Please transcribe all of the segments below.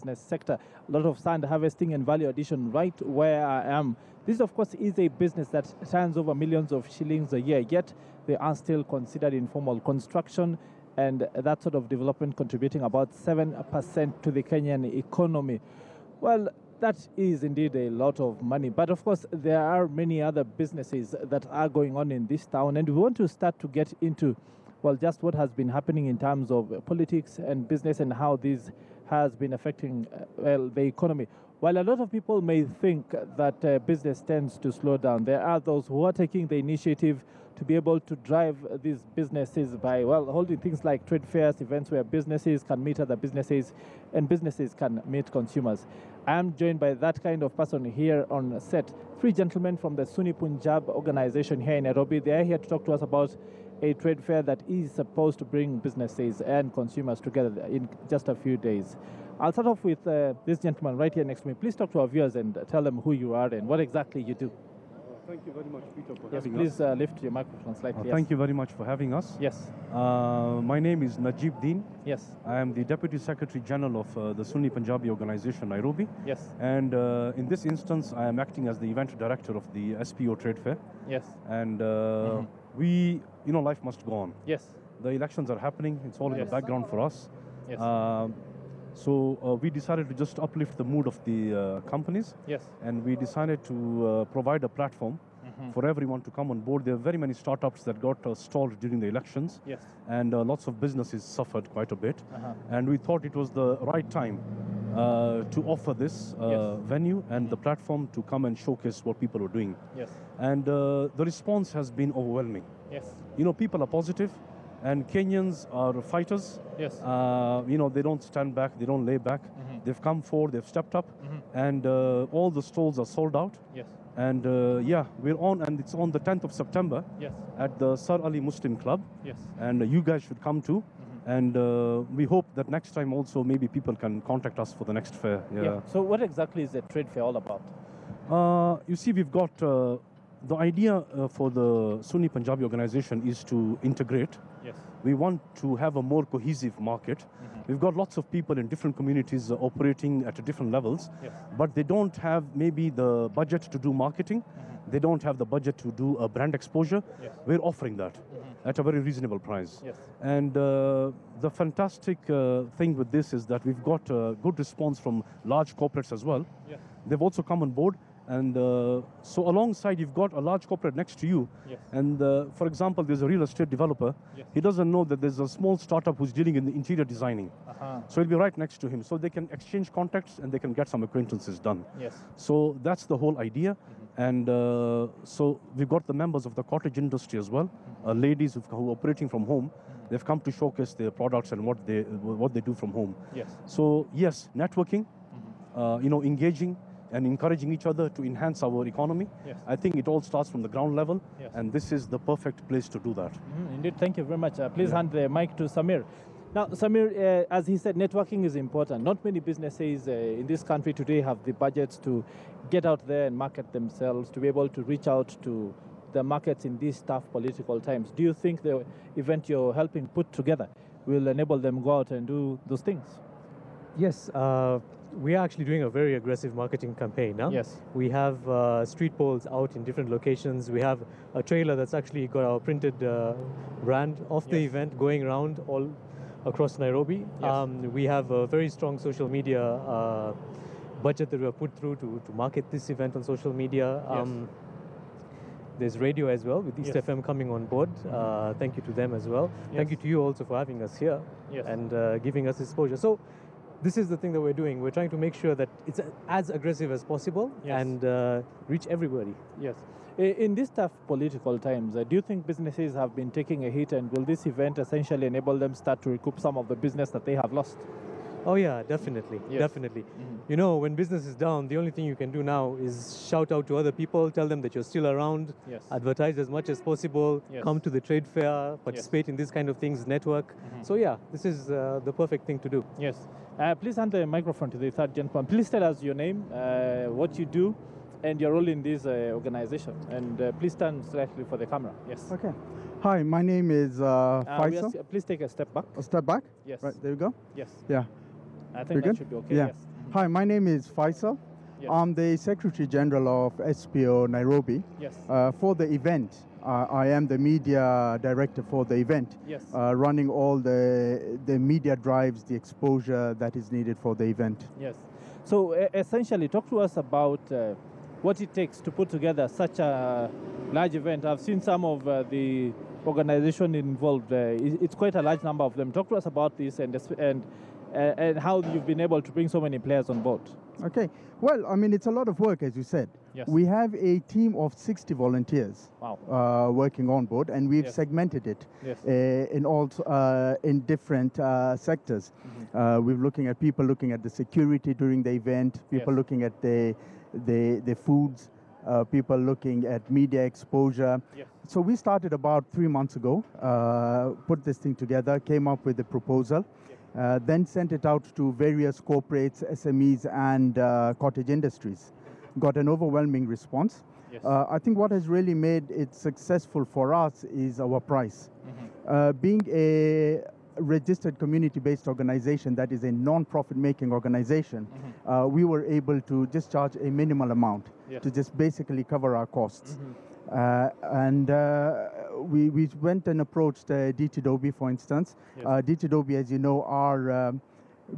business sector. A lot of sand harvesting and value addition right where I am. This, of course, is a business that turns over millions of shillings a year, yet they are still considered informal construction, and that sort of development contributing about 7% to the Kenyan economy. Well, that is indeed a lot of money. But of course, there are many other businesses that are going on in this town, and we want to start to get into, well, just what has been happening in terms of politics and business and how this has been affecting, the economy. While a lot of people may think that business tends to slow down, there are those who are taking the initiative to be able to drive these businesses by, well, holding things like trade fairs, events where businesses can meet other businesses and businesses can meet consumers. I am joined by that kind of person here on set. Three gentlemen from the Sunni Punjab organization here in Nairobi. They are here to talk to us about a trade fair that is supposed to bring businesses and consumers together in just a few days. I'll start off with this gentleman right here next to me. Please talk to our viewers and tell them who you are and what exactly you do. Thank you very much, Peter, for Yes, having please us. lift your microphone slightly. Yes. Thank you very much for having us. Yes. My name is Najib Deen. Yes. I am the Deputy Secretary General of the Sunni Punjabi organization, Nairobi. Yes. And in this instance, I am acting as the event director of the SPO Trade Fair. Yes. And life must go on. Yes. The elections are happening. It's all in the background for us. Yes. So we decided to just uplift the mood of the companies. Yes. And we decided to provide a platform for everyone to come on board. There are very many startups that got stalled during the elections. Yes. And lots of businesses suffered quite a bit. And we thought it was the right time to offer this venue and the platform to come and showcase what people are doing. Yes. And the response has been overwhelming. Yes. People are positive. And Kenyans are fighters. Yes. They don't stand back, they don't lay back. They've come forward, they've stepped up, and all the stalls are sold out. Yes. And we're on, and it's on the 10th of September at the Sir Ali Muslim Club. Yes. And you guys should come too. And we hope that next time also maybe people can contact us for the next fair. Yeah. So what exactly is the trade fair all about? You see, we've got the idea for the Sunni Punjabi organization is to integrate. Yes. We want to have a more cohesive market. We've got lots of people in different communities operating at different levels, but they don't have maybe the budget to do marketing. They don't have the budget to do a brand exposure. Yes. We're offering that at a very reasonable price. Yes. And the fantastic thing with this is that we've got good response from large corporates as well. Yes. They've also come on board. And so alongside, you've got a large corporate next to you. Yes. And for example, there's a real estate developer. Yes. He doesn't know that there's a small startup who's dealing in the interior designing. So he'll be right next to him. So they can exchange contacts and they can get some acquaintances done. Yes. So that's the whole idea. And so we've got the members of the cottage industry as well, ladies who are operating from home. They've come to showcase their products and what they do from home. Yes. So yes, networking, engaging, and encouraging each other to enhance our economy. Yes. I think it all starts from the ground level, Yes. and this is the perfect place to do that. Indeed, thank you very much. Please hand the mic to Samir. Now, Samir, as he said, networking is important. Not many businesses in this country today have the budgets to get out there and market themselves, to be able to reach out to the markets in these tough political times. Do you think the event you're helping put together will enable them go out and do those things? Yes, we are actually doing a very aggressive marketing campaign now. Yes. We have street poles out in different locations. We have a trailer that's actually got our printed brand of the event going around all across Nairobi. Yes. We have a very strong social media budget that we have put through to market this event on social media. Yes. There's radio as well with East Yes. FM coming on board. Thank you to them as well. Thank you to you also for having us here and giving us exposure. So this is the thing that we're doing. We're trying to make sure that it's as aggressive as possible and reach everybody. Yes. In these tough political times, do you think businesses have been taking a hit, and will this event essentially enable them start to recoup some of the business that they have lost? Oh yeah, definitely, definitely. When business is down, the only thing you can do now is shout out to other people, tell them that you're still around, advertise as much as possible, come to the trade fair, participate in these kind of things, network. So yeah, this is the perfect thing to do. Yes. Please hand the microphone to the third gentleman. Please tell us your name, what you do, and your role in this organization. And please stand slightly for the camera. Yes. Okay. Hi, my name is Faisal. Please take a step back. A step back? Yes. Right, there you go. Yes. Yeah. I think that should be okay. Yeah. Yes. Hi, my name is Faisal. Yes. I'm the Secretary General of SPO Nairobi. Yes. For the event, I am the media director for the event. Yes. Running all the media drives, the exposure that is needed for the event. Yes. So essentially, talk to us about what it takes to put together such a large event. I've seen some of the organization involved. It's quite a large number of them. Talk to us about this and how you've been able to bring so many players on board. Okay. Well, I mean, it's a lot of work, as you said. Yes. We have a team of 60 volunteers. Wow. Working on board, and we've Yes. segmented it Yes. in different sectors. Mm-hmm. We're looking at people looking at the security during the event, people Yes. looking at the foods, people looking at media exposure. Yes. So we started about 3 months ago, put this thing together, came up with a proposal. Then sent it out to various corporates, SMEs, and cottage industries. Got an overwhelming response. Yes. I think what has really made it successful for us is our price. Mm-hmm. Being a registered community-based organization that is a non-profit making organization, Mm-hmm. we were able to just charge a minimal amount Yes. to just basically cover our costs. Mm-hmm. We went and approached DT Dobie, for instance. Yes. DT Dobie, as you know, are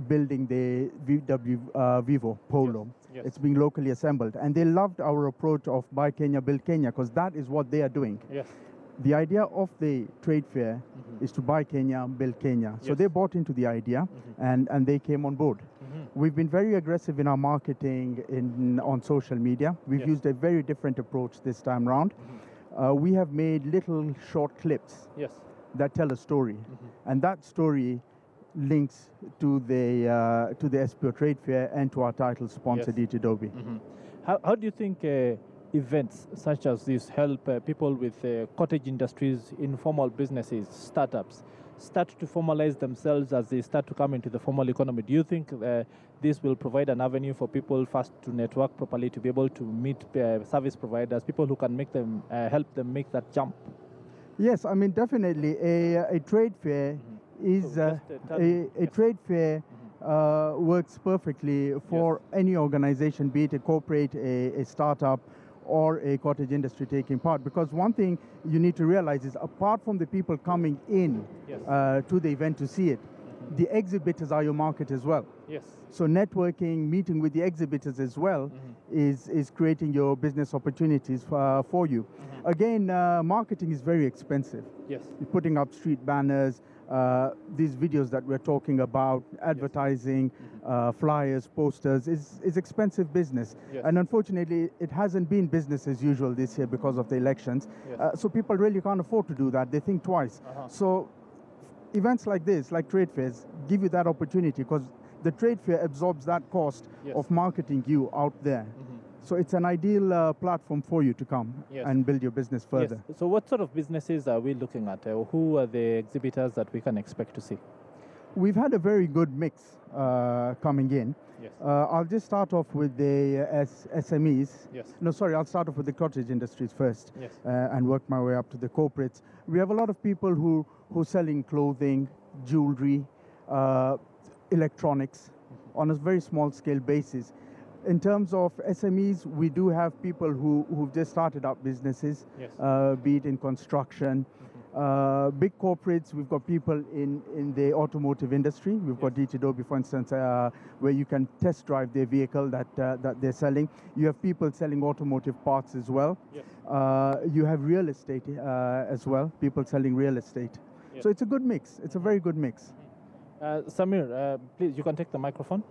building the VW Vivo Polo. Yes. Yes. It's being locally assembled. And they loved our approach of Buy Kenya, Build Kenya, because that is what they are doing. Yes. The idea of the trade fair Mm-hmm. is to buy Kenya, build Kenya. So Yes. they bought into the idea, and they came on board. Mm-hmm. We've been very aggressive in our marketing on social media. We've Yes. used a very different approach this time round. We have made little short clips Yes. that tell a story, and that story links to the SPO Trade Fair and to our title sponsor, Yes. DT Dobie. Mm-hmm. How do you think events such as this help people with cottage industries, informal businesses, startups, start to formalize themselves as they start to come into the formal economy? Do you think this will provide an avenue for people first to network properly, to be able to meet service providers, people who can make them help them make that jump? Yes, I mean, definitely a trade fair is So just tell me. a trade fair works perfectly for any organization, be it a corporate, a startup, or a cottage industry taking part. Because one thing you need to realize is, apart from the people coming in Yes. to the event to see it, the exhibitors are your market as well. Yes. So networking, meeting with the exhibitors as well is creating your business opportunities for you. Again, marketing is very expensive. Yes. You're putting up street banners, these videos that we're talking about, advertising, flyers, posters, is expensive business. Yes. And unfortunately, it hasn't been business as usual this year because of the elections. Yes. So people really can't afford to do that. They think twice. So events like this, like trade fairs, give you that opportunity, because the trade fair absorbs that cost of marketing you out there. So it's an ideal platform for you to come and build your business further. Yes. So what sort of businesses are we looking at? Who are the exhibitors that we can expect to see? We've had a very good mix coming in. Yes. I'll just start off with the SMEs. Yes. No, sorry, I'll start off with the cottage industries first, Yes. and work my way up to the corporates. We have a lot of people who are selling clothing, jewelry, electronics on a very small scale basis. In terms of SMEs, we do have people who've just started up businesses, Yes. Be it in construction. Big corporates, we've got people in the automotive industry. We've got DT Dobie, for instance, where you can test drive their vehicle that they're selling. You have people selling automotive parts as well. Yes. You have real estate as well, people selling real estate. Yes. So it's a good mix. It's a very good mix. Samir, please, you can take the microphone.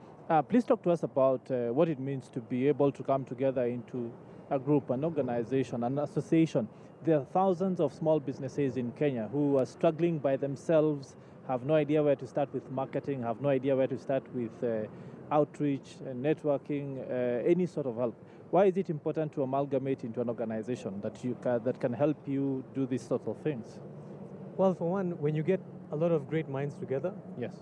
Please talk to us about what it means to be able to come together into a group, an organization, an association. There are thousands of small businesses in Kenya who are struggling by themselves, have no idea where to start with marketing, have no idea where to start with outreach, networking, any sort of help. Why is it important to amalgamate into an organization that can help you do these sorts of things? Well, for one, when you get a lot of great minds together, Yes.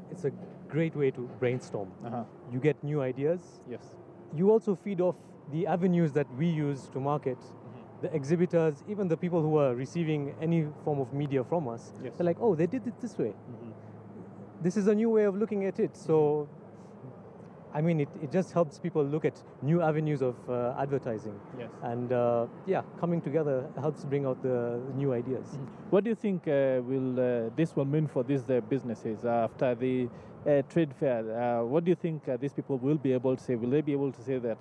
it's a great way to brainstorm. Uh-huh. You get new ideas. Yes. You also feed off the avenues that we use to market. The exhibitors, even the people who are receiving any form of media from us, Yes. they're like, oh, they did it this way. This is a new way of looking at it. So I mean, it just helps people look at new avenues of advertising. Yes. And yeah, coming together helps bring out the new ideas. What do you think this will mean for these businesses after the trade fair? What do you think these people will be able to say? Will they be able to say that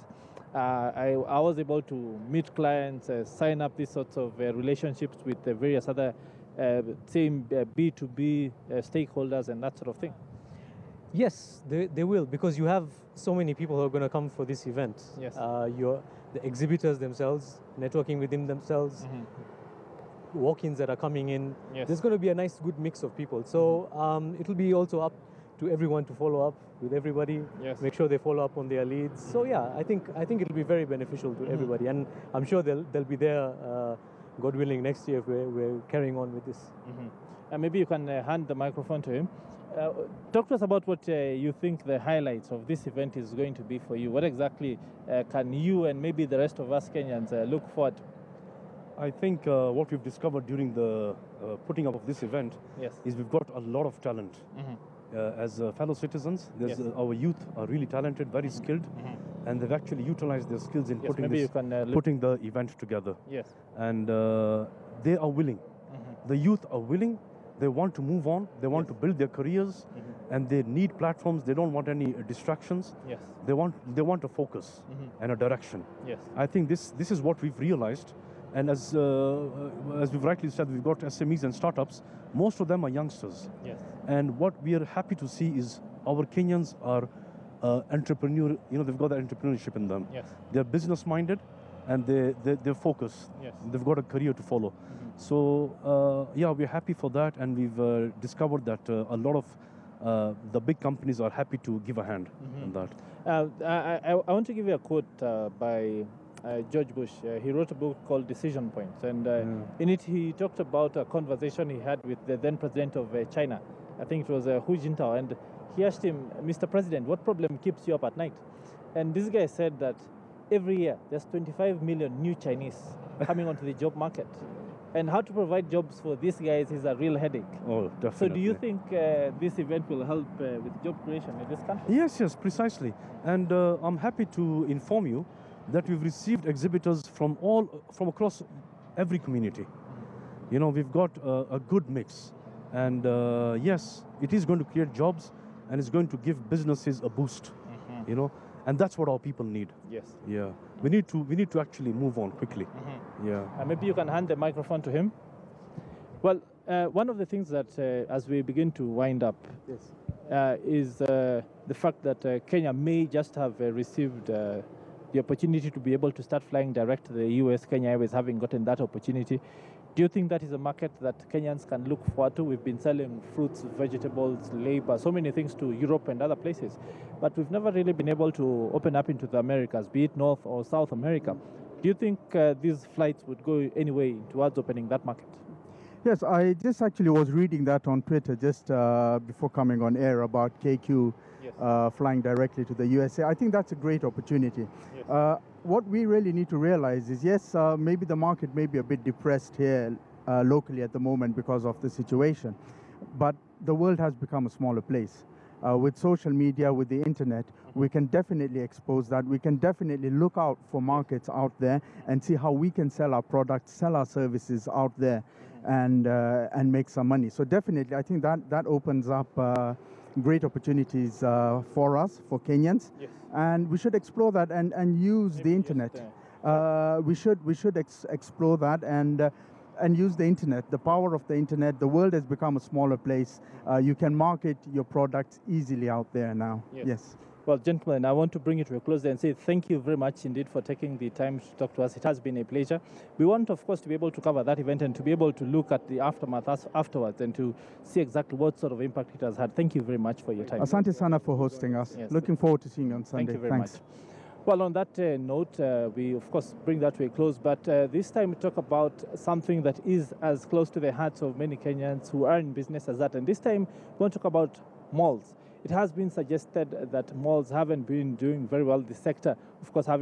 I was able to meet clients, sign up these sorts of relationships with various other same B2B stakeholders and that sort of thing? Yes, they will, because you have so many people who are going to come for this event. Yes. The exhibitors themselves, networking within themselves, walk-ins that are coming in. Yes. There's going to be a nice, good mix of people. So it'll be also up to everyone to follow up with everybody. Yes. Make sure they follow up on their leads. So yeah, I think it'll be very beneficial to everybody, and I'm sure they'll be there, God willing, next year if we're carrying on with this. And maybe you can hand the microphone to him. Talk to us about what you think the highlights of this event is going to be for you. What exactly can you and maybe the rest of us Kenyans look forward to? I think what we've discovered during the putting up of this event is we've got a lot of talent. As fellow citizens, our youth are really talented, very skilled, and they've actually utilized their skills in putting the event together. Yes. And they are willing. The youth are willing. They want to move on. They want to build their careers, and they need platforms. They don't want any distractions. Yes. They want a focus and a direction. Yes. I think this is what we've realized. And as we've rightly said, we've got SMEs and startups. Most of them are youngsters. Yes. And what we are happy to see is our Kenyans are entrepreneur. They've got that entrepreneurship in them. Yes. They're business minded, and they're focused. Yes. They've got a career to follow. So yeah, we're happy for that, and we've discovered that a lot of the big companies are happy to give a hand on that. I want to give you a quote by George Bush. He wrote a book called Decision Points, and in it he talked about a conversation he had with the then president of China. I think it was Hu Jintao, and he asked him, Mr. President, what problem keeps you up at night? And this guy said that every year there's 25 million new Chinese coming onto the job market. And how to provide jobs for these guys is a real headache. Oh, definitely. So do you think this event will help with job creation in this country? Yes, precisely. And I'm happy to inform you that we've received exhibitors from across every community. We've got a good mix. And yes, it is going to create jobs, and it's going to give businesses a boost. And that's what our people need. Yes. Yeah. We need to actually move on quickly. Yeah. Maybe you can hand the microphone to him. Well, one of the things that as we begin to wind up is the fact that Kenya may just have received the opportunity to be able to start flying direct to the US. Kenya Airways having gotten that opportunity. Do you think that is a market that Kenyans can look forward to? We've been selling fruits, vegetables, labor, so many things to Europe and other places, but we've never really been able to open up into the Americas, be it North or South America. Do you think these flights would go anyway towards opening that market? Yes, I just actually was reading that on Twitter just before coming on air about KQ flying directly to the USA. I think that's a great opportunity. Yes. What we really need to realize is, yes, maybe the market may be a bit depressed here locally at the moment because of the situation, but the world has become a smaller place. With social media, with the internet, we can definitely expose that. We can definitely look out for markets out there and see how we can sell our products, sell our services out there, and make some money. So definitely, I think that opens up great opportunities for us, for Kenyans, and we should explore that and use the internet. We should explore that and use the internet, the power of the internet. The world has become a smaller place. You can market your products easily out there now. Yes. Well, gentlemen, I want to bring it to a close and say thank you very much indeed for taking the time to talk to us. It has been a pleasure. We want, of course, to be able to cover that event and to be able to look at the aftermath afterwards and to see exactly what sort of impact it has had. Thank you very much for your time. Asante sana for hosting us. Yes. Looking forward to seeing you on Sunday. Thank you very much. Well, on that note, we, of course, bring that to a close. But this time we talk about something that is as close to the hearts of many Kenyans who are in business as that. And this time we want to talk about malls. It has been suggested that malls haven't been doing very well. The sector, of course, having